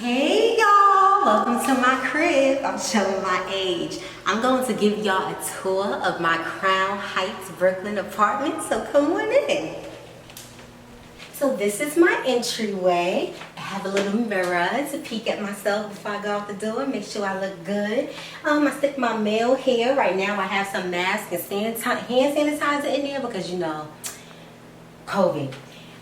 Hey y'all, welcome to my crib. I'm showing my age. I'm going to give y'all a tour of my Crown Heights, Brooklyn apartment, so come on in. So this is my entryway. I have a little mirror to peek at myself before I go out the door, make sure I look good. I stick my mail here. Right now I have some mask and hand sanitizer in there because you know, COVID.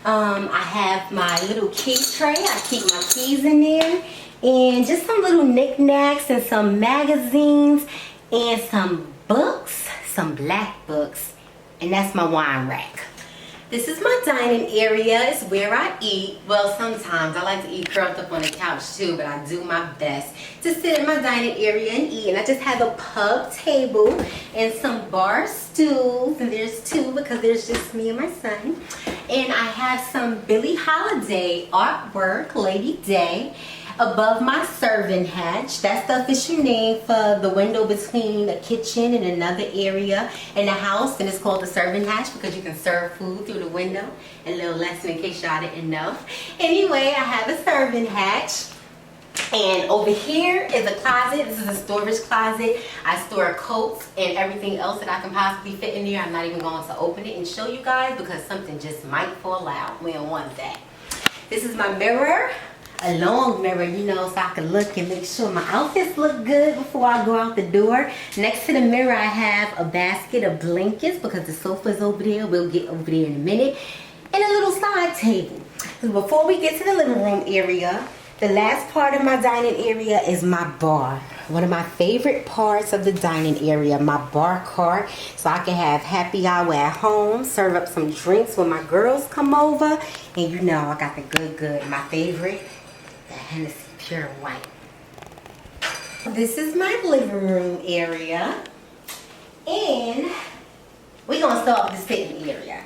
I have my little key tray. I keep my keys in there. And just some little knickknacks and some magazines and some books, some black books. And that's my wine rack. This is my dining area. It's where I eat. Well, sometimes I like to eat curled up on the couch too, but I do my best to sit in my dining area and eat. And I just have a pub table and some bar stools. And there's two because there's just me and my son. And I have some Billie Holiday artwork, Lady Day, above my serving hatch. That's the official name for the window between a kitchen and another area in the house, and it's called the serving hatch because you can serve food through the window. A little lesson in case y'all didn't know. Anyway, I have a serving hatch. And over here is a closet. This is a storage closet. I store coats and everything else that I can possibly fit in there. I'm not even going to open it and show you guys because something just might fall out. We don't want that. This is my mirror. A long mirror, you know, so I can look and make sure my outfits look good before I go out the door. Next to the mirror, I have a basket of blankets because the sofa's over there. We'll get over there in a minute. And a little side table. So before we get to the living room area, the last part of my dining area is my bar. One of my favorite parts of the dining area, my bar cart. So I can have happy hour at home, serve up some drinks when my girls come over. And you know, I got the good, my favorite. The Hennessy Pure White. This is my living room area, and we're gonna start with the sitting area.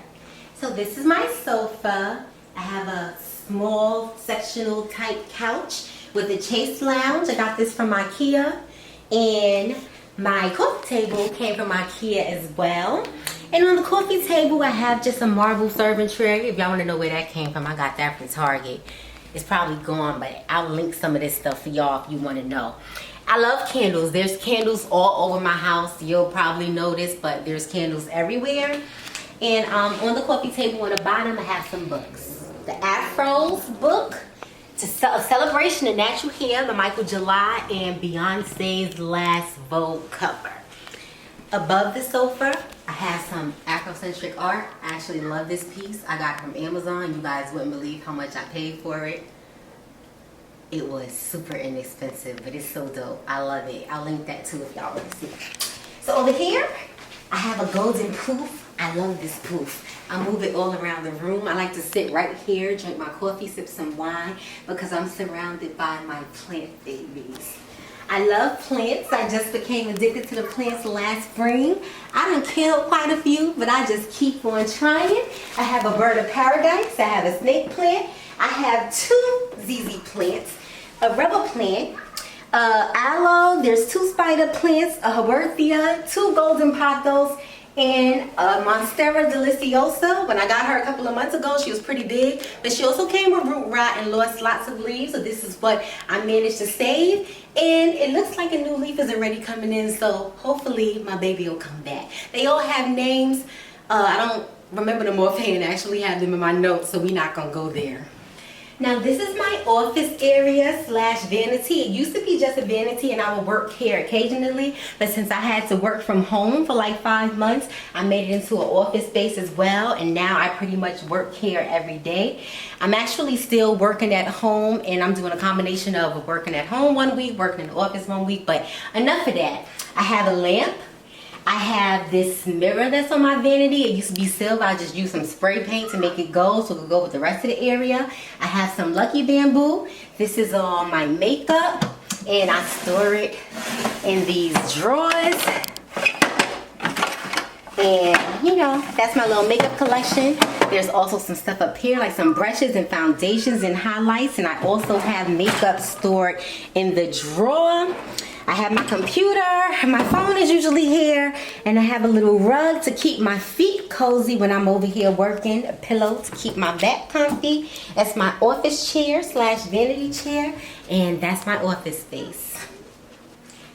So this is my sofa. I have a small sectional type couch with a chase lounge. I got this from IKEA, and my coffee table came from IKEA as well. And on the coffee table, I have just a marble serving tray. If y'all want to know where that came from, I got that from Target. It's probably gone, but I'll link some of this stuff for y'all if you want to know. I love candles. There's candles all over my house. You'll probably notice, but there's candles everywhere. And on the coffee table on the bottom, I have some books. The Afros book, A Celebration of Natural Hair, the Michael July, and Beyonce's Last Vogue cover. Above the sofa, I have some Afrocentric art. I actually love this piece. I got it from Amazon. You guys wouldn't believe how much I paid for it. It was super inexpensive, but it's so dope. I love it. I'll link that too if y'all want to see. So over here, I have a golden poof. I love this poof. I move it all around the room. I like to sit right here, drink my coffee, sip some wine, because I'm surrounded by my plant babies. I love plants. I just became addicted to the plants last spring. I done killed quite a few, but I just keep on trying. I have a bird of paradise. I have a snake plant. I have two ZZ plants, a rubber plant, aloe, there's two spider plants, a Huberthia, two golden pothos, and a Monstera deliciosa. When I got her a couple of months ago, she was pretty big, but she also came with root rot and lost lots of leaves. So this is what I managed to save, and it looks like a new leaf is already coming in. So hopefully my baby will come back. They all have names. I don't remember them offhand. I actually have them in my notes, so we're not gonna go there. Now this is my office area slash vanity. It used to be just a vanity and I would work here occasionally, but since I had to work from home for like 5 months, I made it into an office space as well, and now I pretty much work here every day. I'm actually still working at home, and I'm doing a combination of working at home 1 week, working in the office 1 week, but enough of that. I have a lamp. I have this mirror that's on my vanity. It used to be silver. I just used some spray paint to make it gold so it could go with the rest of the area. I have some Lucky Bamboo. This is all my makeup, and I store it in these drawers. And you know, that's my little makeup collection. There's also some stuff up here, like some brushes and foundations and highlights. And I also have makeup stored in the drawer. I have my computer, my phone is usually here, and I have a little rug to keep my feet cozy when I'm over here working, a pillow to keep my back comfy. That's my office chair slash vanity chair, and that's my office space.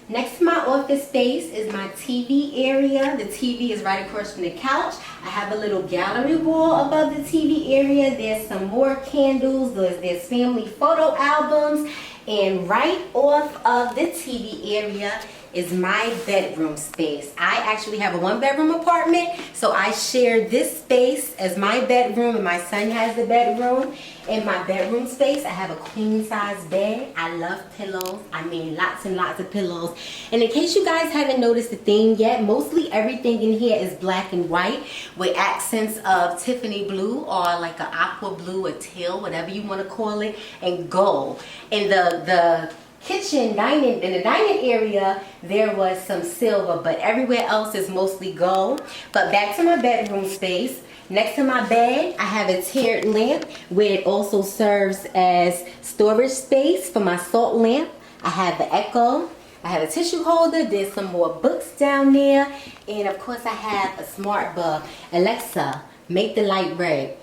Next to my office space is my TV area. The TV is right across from the couch. I have a little gallery wall above the TV area. There's some more candles, there's family photo albums. And right off of the TV area is my bedroom space. I actually have a 1-bedroom apartment, so I share this space as my bedroom, and my son has the bedroom. In my bedroom space, I have a queen size bed. I love pillows. I mean, lots and lots of pillows. And in case you guys haven't noticed a thing yet, mostly everything in here is black and white with accents of Tiffany blue or like an aqua blue, a teal, whatever you want to call it, and gold. In the kitchen dining, in the dining area, there was some silver, but everywhere else is mostly gold. But back to my bedroom space. Next to my bed, I have a tiered lamp where it also serves as storage space for my salt lamp. I have the Echo. I have a tissue holder. There's some more books down there. And of course, I have a smart bulb. Alexa, make the light red.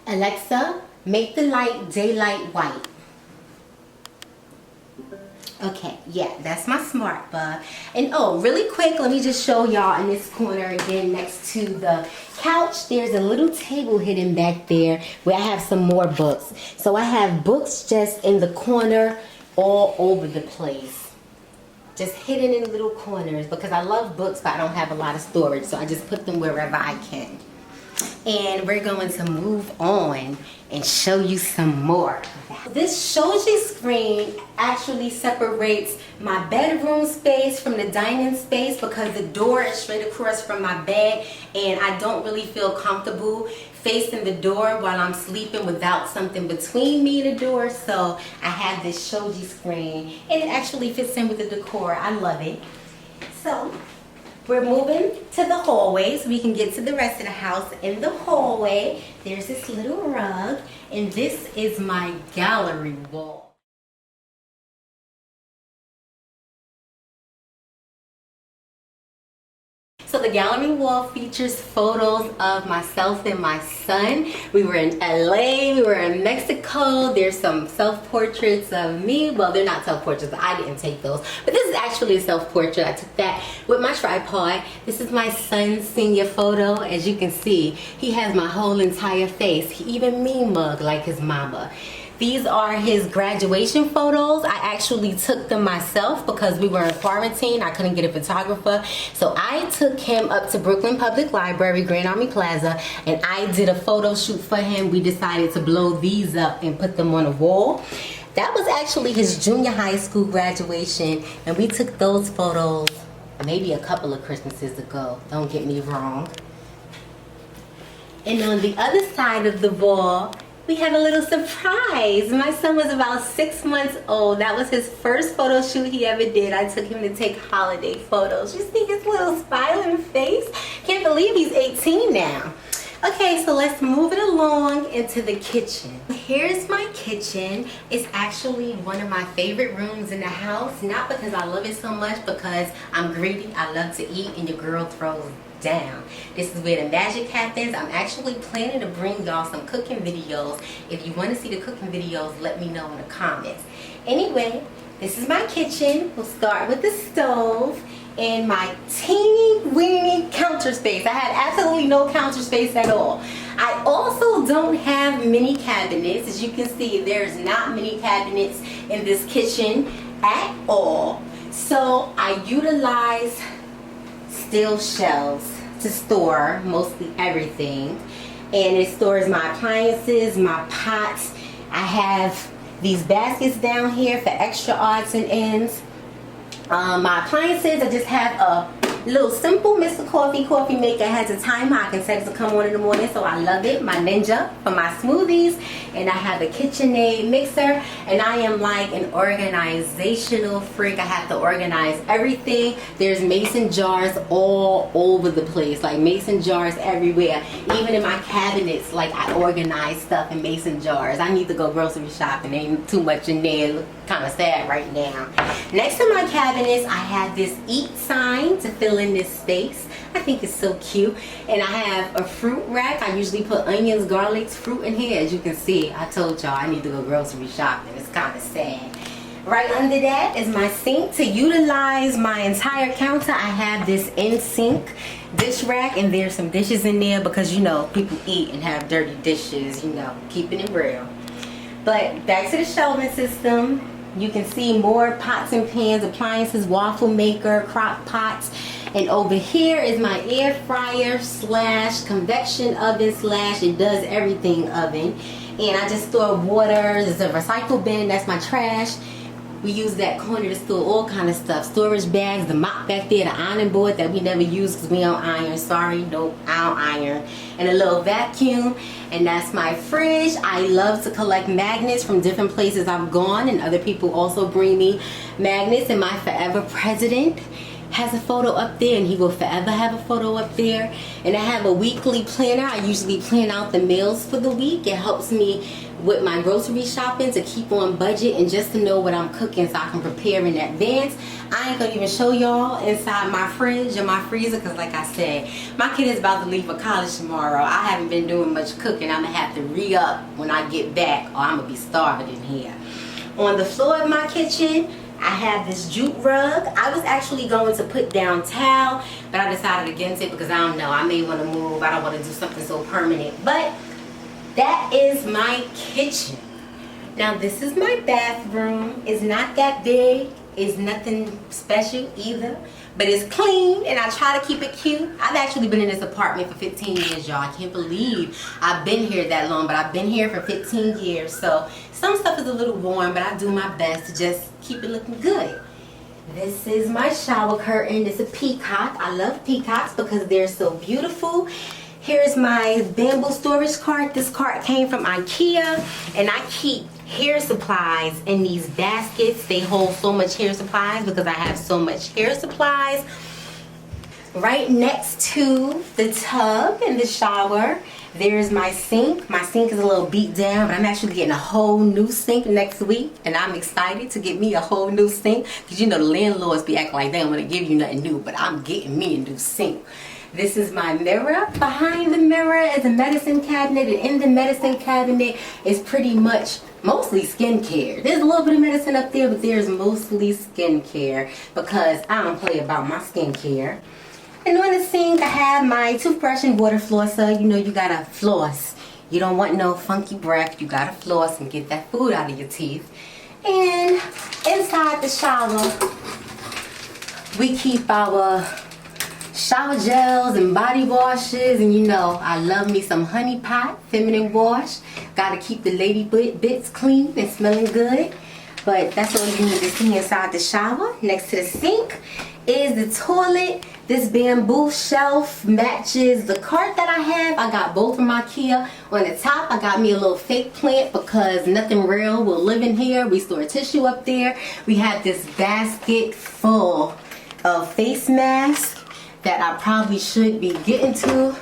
Alexa, make the light daylight white. Okay, yeah, that's my smart bulb. And oh, really quick, let me just show y'all in this corner again next to the couch. There's a little table hidden back there where I have some more books. So I have books just in the corner all over the place. Just hidden in little corners because I love books, but I don't have a lot of storage. So I just put them wherever I can. And we're going to move on and show you some more. This shoji screen actually separates my bedroom space from the dining space because the door is straight across from my bed, and I don't really feel comfortable facing the door while I'm sleeping without something between me and the door. So I have this shoji screen, and it actually fits in with the decor. I love it. So we're moving to the hallway so we can get to the rest of the house. In the hallway, there's this little rug, and this is my gallery wall. So the gallery wall features photos of myself and my son. We were in LA, we were in Mexico. There's some self-portraits of me. Well, they're not self-portraits, I didn't take those. But this is actually a self-portrait. I took that with my tripod. This is my son's senior photo. As you can see, he has my whole entire face. He even me mug like his mama. These are his graduation photos. I actually took them myself because we were in quarantine. I couldn't get a photographer. So I took him up to Brooklyn Public Library, Grand Army Plaza, and I did a photo shoot for him. We decided to blow these up and put them on a wall. That was actually his junior high school graduation, and we took those photos maybe a couple of Christmases ago. Don't get me wrong. And on the other side of the wall, we had a little surprise. My son was about 6 months old. That was his first photo shoot he ever did. I took him to take holiday photos. You see his little smiling face? Can't believe he's 18 now. Okay, so let's move it along into the kitchen. Here's my kitchen. It's actually one of my favorite rooms in the house. Not because I love it so much, because I'm greedy. I love to eat, and your girl throws down. This is where the magic happens. I'm actually planning to bring y'all some cooking videos. If you want to see the cooking videos, let me know in the comments. Anyway, this is my kitchen. We'll start with the stove and my teeny weeny counter space. I had absolutely no counter space at all. I also don't have mini cabinets. As you can see, there's not many cabinets in this kitchen at all. So I utilize steel shelves to store mostly everything, and it stores my appliances, my pots. I have these baskets down here for extra odds and ends. My appliances, I just have a Little simple Mr. Coffee maker. Has a timer. I can set it to come on in the morning, so I love it. My Ninja for my smoothies. And I have a KitchenAid mixer. And I am like an organizational freak. I have to organize everything. There's mason jars all over the place. Like mason jars everywhere. Even in my cabinets, like I organize stuff in mason jars. I need to go grocery shopping. Ain't too much in there. Kind of sad right now. Next to my cabinets, I have this eat sign to fill in this space. I think it's so cute. And I have a fruit rack. I usually put onions, garlics, fruit in here. As you can see, I told y'all I need to go grocery shopping. It's kind of sad. Right under that is my sink. To utilize my entire counter, I have this in-sink dish rack, and there's some dishes in there because, you know, people eat and have dirty dishes, you know, keeping it real. But back to the shelving system. You can see more pots and pans, appliances, waffle maker, crock pots. And over here is my air fryer slash convection oven slash it does everything oven. And I just store water. There's a recycle bin. That's my trash. We use that corner to store all kind of stuff. Storage bags, the mop back there, the ironing board that we never use because we don't iron. Sorry, nope, I don't iron. And a little vacuum. And that's my fridge. I love to collect magnets from different places I've gone, and other people also bring me magnets. And my forever president has a photo up there, and he will forever have a photo up there. And I have a weekly planner. I usually plan out the meals for the week. It helps me with my grocery shopping to keep on budget and just to know what I'm cooking so I can prepare in advance. I ain't gonna even show y'all inside my fridge or my freezer because, like I said, my kid is about to leave for college tomorrow. I haven't been doing much cooking. I'm gonna have to re-up when I get back or I'm gonna be starving in here. On the floor of my kitchen, I have this jute rug. I was actually going to put down towel, but I decided against it because I don't know, I may want to move. I don't want to do something so permanent. But that is my kitchen. Now this is my bathroom. It's not that big. It's nothing special either, but it's clean and I try to keep it cute. I've actually been in this apartment for 15 years, y'all. I can't believe I've been here that long, but I've been here for 15 years. So some stuff is a little worn, but I do my best to just keep it looking good. This is my shower curtain. It's a peacock. I love peacocks because they're so beautiful. Here's my bamboo storage cart. This cart came from IKEA, and I keep hair supplies in these baskets. They hold so much hair supplies because I have so much hair supplies. Right next to the tub in the shower, there's my sink. My sink is a little beat down, but I'm actually getting a whole new sink next week, and I'm excited to get me a whole new sink because, you know, the landlords be acting like they don't want to give you nothing new, but I'm getting me a new sink. This is my mirror. Behind the mirror is a medicine cabinet, and in the medicine cabinet is pretty much mostly skincare. There's a little bit of medicine up there, but there's mostly skincare because I don't play about my skincare. And on the sink, I have my toothbrush and water flosser. You know, you gotta floss. You don't want no funky breath. You gotta floss and get that food out of your teeth. And inside the shower, we keep our shower gels and body washes, and you know I love me some honey pot feminine wash. Gotta keep the lady bits clean and smelling good. But that's all you need to see inside the shower. Next to the sink is the toilet. This bamboo shelf matches the cart that I have. I got both from IKEA. On the top, I got me a little fake plant because nothing real will live in here. We store tissue up there. We have this basket full of face masks that I probably should be getting to.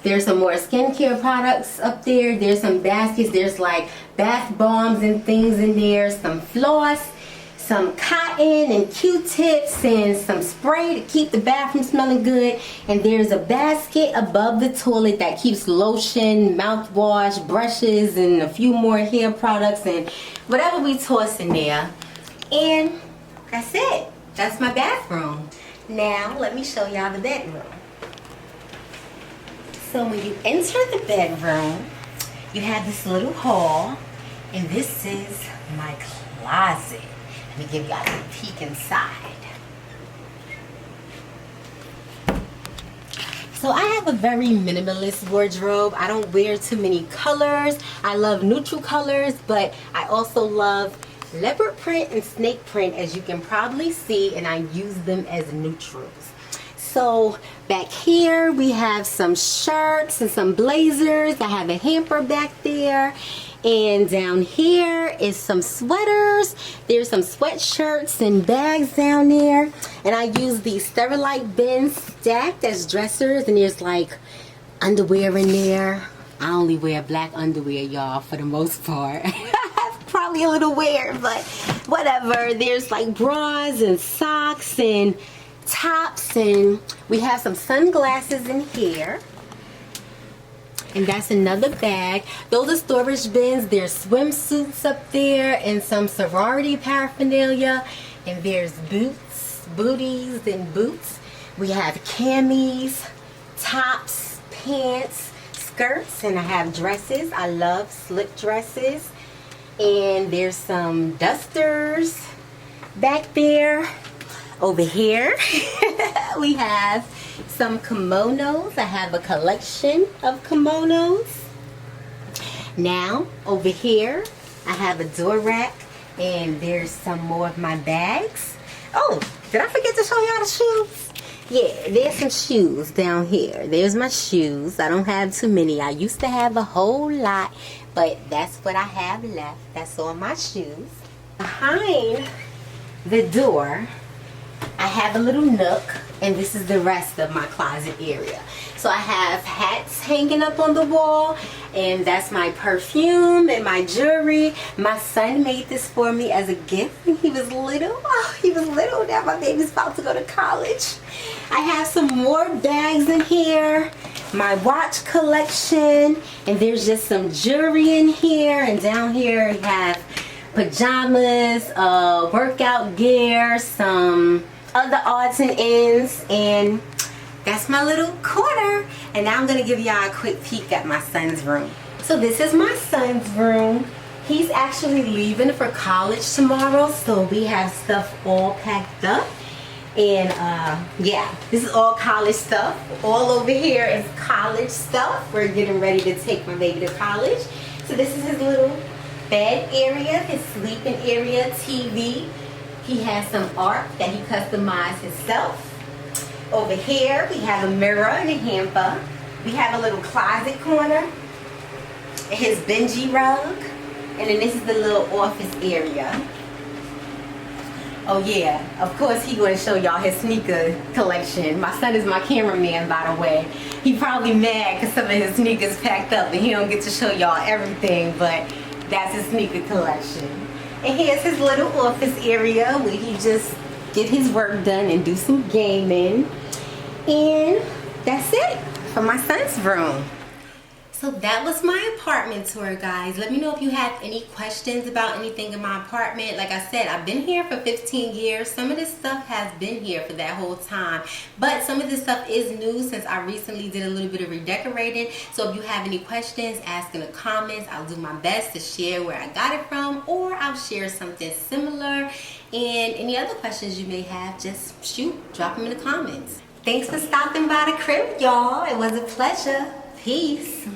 There's some more skincare products up there. There's some baskets. There's like bath bombs and things in there. Some floss, some cotton and Q-tips, and some spray to keep the bathroom smelling good. And there's a basket above the toilet that keeps lotion, mouthwash, brushes, and a few more hair products and whatever we toss in there. And that's it. That's my bathroom. Now, let me show y'all the bedroom. So when you enter the bedroom, you have this little hall, and this is my closet. Let me give y'all a peek inside. So I have a very minimalist wardrobe. I don't wear too many colors. I love neutral colors, but I also love leopard print and snake print, as you can probably see, and I use them as neutrals. So back here we have some shirts and some blazers. I have a hamper back there. And down here is some sweaters. There's some sweatshirts and bags down there. And I use these Sterilite bins stacked as dressers. And there's like underwear in there. I only wear black underwear, y'all, for the most part. Probably a little weird, but whatever. There's like bras and socks and tops. And we have some sunglasses in here. And that's another bag. Those are storage bins. There's swimsuits up there and some sorority paraphernalia. And there's boots, booties and boots. We have camis, tops, pants, skirts, and I have dresses. I love slip dresses. And there's some dusters back there. Over here we have some kimonos. I have a collection of kimonos. Now over here I have a door rack, and there's some more of my bags. Oh, did I forget to show y'all the shoes? Yeah, there's some shoes down here. There's my shoes. I don't have too many. I used to have a whole lot, but that's what I have left. That's all my shoes. Behind the door I have a little nook, and this is the rest of my closet area. So I have hats hanging up on the wall, and that's my perfume and my jewelry. My son made this for me as a gift when he was little. Oh, he was little. Now my baby's about to go to college. I have some more bags in here, my watch collection, and there's just some jewelry in here. And down here we have pajamas, workout gear, some other odds and ends, and that's my little corner. And now I'm gonna give y'all a quick peek at my son's room. So this is my son's room. He's actually leaving for college tomorrow, so we have stuff all packed up. And yeah, this is all college stuff. All over here is college stuff. We're getting ready to take my baby to college. So this is his little bed area, his sleeping area, TV. He has some art that he customized himself. Over here we have a mirror and a hamper. We have a little closet corner, his Benji rug, and then this is the little office area. Oh yeah, of course he's going to show y'all his sneaker collection. My son is my cameraman, by the way. He probably mad because some of his sneakers packed up and he don't get to show y'all everything, but that's his sneaker collection. And here's his little office area where he just get his work done and do some gaming. And that's it for my son's room. So that was my apartment tour, guys. Let me know if you have any questions about anything in my apartment. Like I said, I've been here for 15 years. Some of this stuff has been here for that whole time. But some of this stuff is new since I recently did a little bit of redecorating. So if you have any questions, ask in the comments. I'll do my best to share where I got it from, or I'll share something similar. And any other questions you may have, just shoot, drop them in the comments. Thanks for stopping by the crib, y'all. It was a pleasure. Peace.